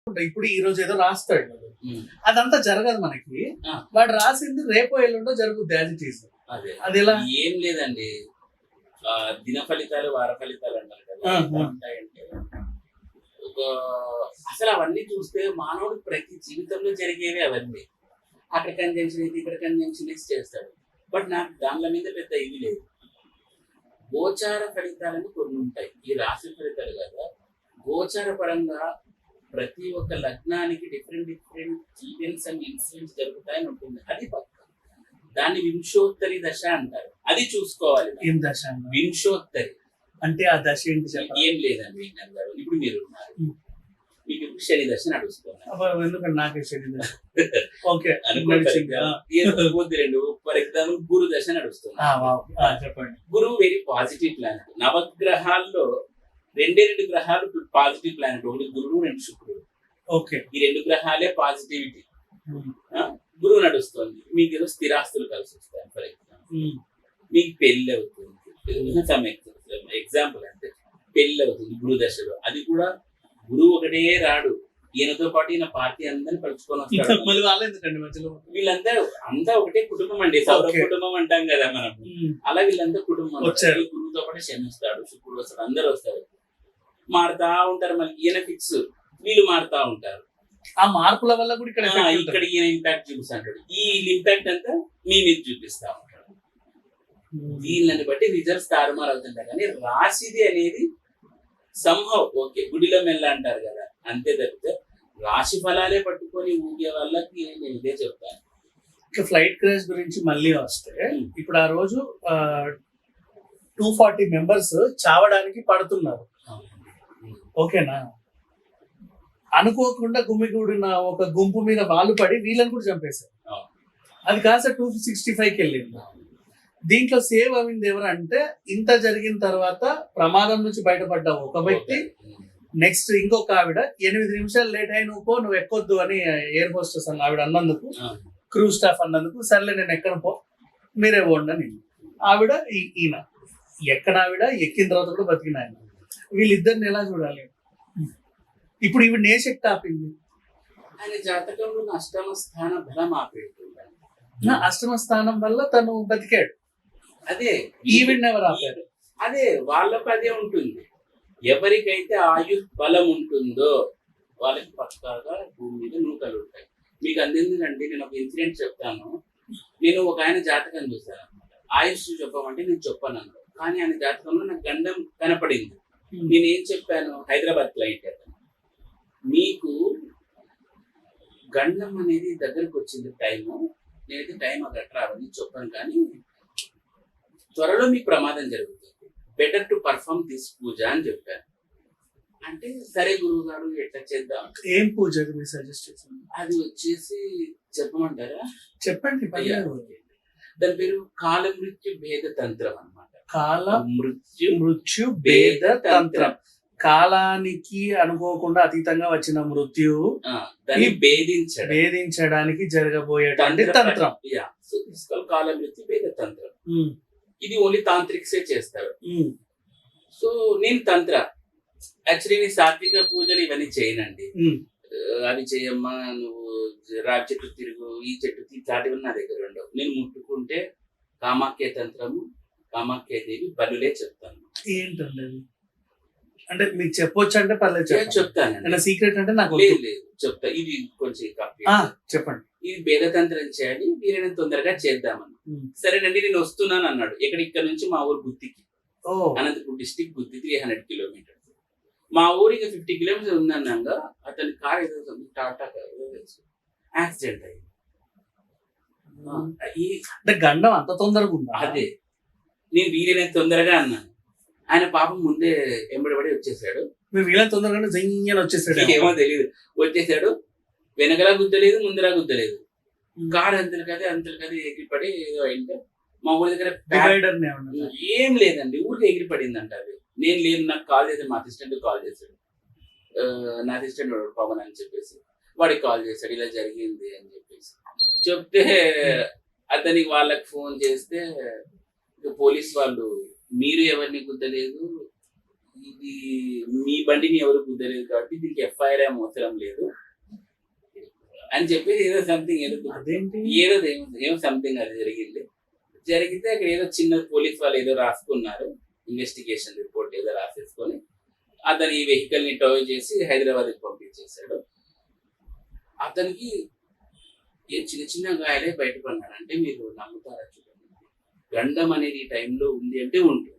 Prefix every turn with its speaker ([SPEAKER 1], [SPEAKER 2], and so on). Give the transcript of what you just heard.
[SPEAKER 1] ఇప్పుడు ఈ రోజు ఏదో రాస్తాడు
[SPEAKER 2] ఉమ్.
[SPEAKER 1] అదంతా జరగదు మనకి.
[SPEAKER 2] ఆ.
[SPEAKER 1] వాడు రాసింది రేపో ఎల్లుండో జరుగుద్ది యాజ్ ఇట్ ఈస్.
[SPEAKER 2] అదే
[SPEAKER 1] అది ఎలా?
[SPEAKER 2] ఏం లేదండి. దిన ఫలితాలు వార ఫలితాలు అంటారు కదా,
[SPEAKER 1] ఆ,
[SPEAKER 2] ఎలా
[SPEAKER 1] ఆ.
[SPEAKER 2] ఉంటాయంటే ఒక అసలు అవన్నీ చూస్తే మానవుడు ప్రతి జీవితంలో జరిగేవి అవన్నీ. అక్కడ కన్జంక్షన్ ఇది, ఇక్కడ కన్జంక్షన్ ఇది చేస్తాడు. బట్ నాకు దానిల మీద పెద్ద ఇది లేదు. గోచార ఫలితాలని కొన్ని ఉంటాయి, ఈ రాశి ఫలితాలు కదా. గోచార పరంగా ప్రతి ఒక్క లగ్నానికి డిఫరెంట్ ఈవెంట్స్ అండ్ ఇన్సిడెంట్స్ జరుగుతాయని ఉంటుంది, అది పక్క. దాన్ని వింశోత్తరి దశ అంటారు, అది చూసుకోవాలి మనం.
[SPEAKER 1] ఏం దశ అన్న?
[SPEAKER 2] వింశోత్తరి
[SPEAKER 1] అంటే ఆ దశ ఏంటి చెప్పాలి?
[SPEAKER 2] ఏం లేదండి విజ్ఞాన్ గారు. ఇప్పుడు మీరు ఉన్నారు, మీకు ఇప్పుడు శని దశ నడుస్తున్నారు.
[SPEAKER 1] ఎందుకంటే నాకే తెలియదు. ఓకే
[SPEAKER 2] ఫర్ ఎగ్జాంపుల్ గురు దశ నడుస్తున్నారు.
[SPEAKER 1] చెప్పండి.
[SPEAKER 2] గురువు వెరీ పాజిటివ్ ప్లానెట్. నవగ్రహాల్లో రెండు గ్రహాలు పాజిటివ్ ప్లానెట్, ఒకటి గురువు, రెండు శుక్రుడు.
[SPEAKER 1] ఓకే.
[SPEAKER 2] ఈ రెండు గ్రహాలే పాజిటివిటీ. గురువు నడుస్తుంది, మీకు ఏదో స్థిరాస్తులు కలిసి వస్తాయి. ఫర్ ఎగ్జాంపుల్ మీకు పెళ్లి అవుతుంది, ఎగ్జాంపుల్ అంటే పెళ్లి అవుతుంది గురు దశలో. అది కూడా గురువు ఒకటే రాడు, ఈయనతో పాటు ఈయన పార్టీ అందరిని కలుసుకొని వస్తాడు. వీళ్ళందరూ ఒకటే కుటుంబం అండి, సౌర కుటుంబం అంటాం కదా మనం. అలా వీళ్ళంతా కుటుంబం వచ్చారు. గురువుతో పాటు శని వస్తాడు, శుక్రుడు వస్తాడు, అందరూ వస్తారు. మారుతా ఉంటారు. మళ్ళీ ఈయన ఫిక్స్, వీళ్ళు మారుతా ఉంటారు.
[SPEAKER 1] ఆ మార్పుల వల్ల కూడా
[SPEAKER 2] ఇక్కడ ఈయన ఇంపాక్ట్ చూపిస్తాడు. ఈ ఇంపాక్ట్ అంతా మీ మీద చూపిస్తా ఉంటాడు. వీళ్ళని బట్టి రిజల్ట్స్ తారుమారు అవుతుంటాయి. కానీ రాశిది అనేది సంహవ్ ఓకే, గుడిలో మెల్ల అంటారు కదా, అంతే తప్పితే రాశి ఫలాలే పట్టుకొని ఊగే వాళ్ళకి నేను ఇదే చెప్తాను.
[SPEAKER 1] ఫ్లైట్ క్రాష్ గురించి మళ్ళీ వస్తే, ఇప్పుడు ఆ రోజు 240 మెంబర్స్ చావడానికి పడుతున్నారు. ఓకేనా? అనుకోకుండా గుమిగూడిన ఒక గుంపు మీద వాళ్ళు పడి వీళ్ళని కూడా చంపేశారు. అది కాస్త 265కి వెళ్ళింది. దీంట్లో సేవ్ అయింది ఎవరంటే, ఇంత జరిగిన తర్వాత ప్రమాదం నుంచి బయటపడ్డ ఒక వ్యక్తి, నెక్స్ట్ ఇంకొక ఆవిడ 8 నిమిషాలు లేట్ అయిన నువ్వు ఎక్కొద్దు అని ఎయిర్ హోస్టెస్ అన్న ఆవిడ అన్నందుకు, క్రూ స్టాఫ్ అన్నందుకు, సర్లే నేను ఎక్కను పో, మీరే పోండి అని. ఆవిడ ఈయన ఎక్కన ఆవిడ, ఎక్కిన తర్వాత కూడా బతికిన ఆయన. వీళ్ళిద్దరిని ఎలా చూడాలి? ఇప్పుడు ఇవి నే శక్తి ఆపింది.
[SPEAKER 2] ఆయన జాతకంలో అష్టమ స్థాన బలం ఆపేస్తుంది.
[SPEAKER 1] అష్టమ స్థానం వల్ల తను బతికాడు.
[SPEAKER 2] అదే
[SPEAKER 1] ఈవిడ్ని ఎవరు ఆపారు?
[SPEAKER 2] అదే వాళ్ళకు అదే ఉంటుంది. ఎవరికైతే ఆయు బలం ఉంటుందో వాళ్ళకి పక్కాగా భూమి మీద నూకలు ఉంటాయి. మీకు అందేందుకంటే నేను ఒక ఇన్సిడెంట్ చెప్తాను. నేను ఒక ఆయన జాతకం చూశాను అనమాట. ఆయుష్ చెప్పమంటే నేను చెప్పాను అన్నాడు, కానీ ఆయన జాతకంలో నాకు గండం కనపడింది. నేను ఏం చెప్పాను, హైదరాబాద్ ఫ్లైట్ మీకు గండం అనేది దగ్గరకు వచ్చింది టైము, నేనైతే టైం అక్కడ రావని చెప్పాను, కానీ త్వరలో మీకు ప్రమాదం జరుగుతుంది, బెటర్ టు పర్ఫార్మ్ దిస్ పూజ అని చెప్పాను. అంటే సరే గురువు గారు ఎట్లా చేద్దాం.
[SPEAKER 1] ఏం పూజ సజెస్ట్ చేశాను?
[SPEAKER 2] అది వచ్చేసి చెప్పమంటారా?
[SPEAKER 1] చెప్పండి.
[SPEAKER 2] దాని పేరు కాల మృత్యు భేద తంత్రం అన్నమాట.
[SPEAKER 1] కాల మృత్యు భేద తంత్రం. కాలానికి అనుకోకుండా అతీతంగా వచ్చిన మృత్యువు భేదించడానికి జరగబోయేటువంటి తంత్రం.
[SPEAKER 2] కాల మృత్యు భేద తంత్రం. ఇది ఓన్లీ తాంత్రిక్సే చేస్తారు. సో నేను తంత్ర యాక్చువల్లీ నేను సాత్విక పూజలు ఇవన్నీ చేయనండి. అవి చేయమ్మా, నువ్వు రావి చెట్టు తిరుగు, ఈ చెట్టు ఇట్లాంటివి నా దగ్గర ఉండవు. నేను ముట్టుకుంటే కామాఖ్య తంత్రము, కామాఖ్య దేవి బలులే చెప్తాను.
[SPEAKER 1] ఏంటండి అంటే మీకు చెప్పొచ్చు అంటే పర్లేదు
[SPEAKER 2] చెప్తాను.
[SPEAKER 1] సీక్రెట్ అంటే నాకు
[SPEAKER 2] లేదు చెప్తా. ఇది కొంచెం
[SPEAKER 1] చెప్పండి.
[SPEAKER 2] ఇది భేదతంత్రం చేయాలి, వీరైనా తొందరగా చేద్దామని. సరేనండి నేను వస్తున్నాను అన్నాడు. ఇక్కడ నుంచి మా ఊరు గుత్తికి, అనంతపురం డిస్టిక్ గుత్తి 300 కిలోమీటర్స్. మా ఊరికి 50 కిలోమీటర్స్ ఉందన్నాక అతని కార్ ఏదో టాటా యాక్సిడెంట్ అయింది.
[SPEAKER 1] అంటే గండం అంత తొందరగా ఉందా?
[SPEAKER 2] అదే నేను వీలైనంత తొందరగా అన్నాను. ఆయన పాపం ముందే ఎంబడిపడి వచ్చేసాడు.
[SPEAKER 1] వీలైన తొందరగానే జంగిని వచ్చేసాడు.
[SPEAKER 2] ఏమో తెలియదు, వచ్చేసాడు. వెనకలా గుద్దలేదు, ముందరా గుద్దలేదు. కారు అంతలు కదే ఎగిరిపడి ఏదో అయింటే మా ఊరి దగ్గర ఏం లేదండి, ఊరికి ఎగిరిపడిందంట. అది నేను లేదు, నాకు కాల్ చేశాడు, మా అసిస్టెంట్ కాల్ చేశాడు. నా అసిస్టెంట్ పవన్ అని చెప్పేసి వాడికి కాల్ చేశాడు, ఇలా జరిగింది అని చెప్పేసి చెప్తే అతనికి వాళ్ళకి ఫోన్ చేస్తే పోలీస్ వాళ్ళు మీరు ఎవరిని గుద్దలేదు, ఇది మీ బండిని ఎవరు కుదరలేదు కాబట్టి దీనికి ఎఫ్ఐఆర్ ఏం అవసరం లేదు అని చెప్పేసి ఏదో సంథింగ్
[SPEAKER 1] అదేంటి
[SPEAKER 2] ఏదో సంథింగ్ అది జరిగితే అక్కడ ఏదో చిన్న పోలీస్ వాళ్ళు ఏదో రాసుకున్నారు, ఇన్వెస్టిగేషన్ రిపోర్ట్ ఏదో రాసేసుకొని అతను ఈ వెహికల్ ని టో చేసి హైదరాబాద్కి పంపించేశాడు. అతనికి ఏ చిన్న చిన్న గాయాలే బయటపడినాడు. అంటే మీరు నమ్ముతారా? చూడండి, గండం అనేది ఈ టైంలో ఉంది అంటే ఉంటుంది.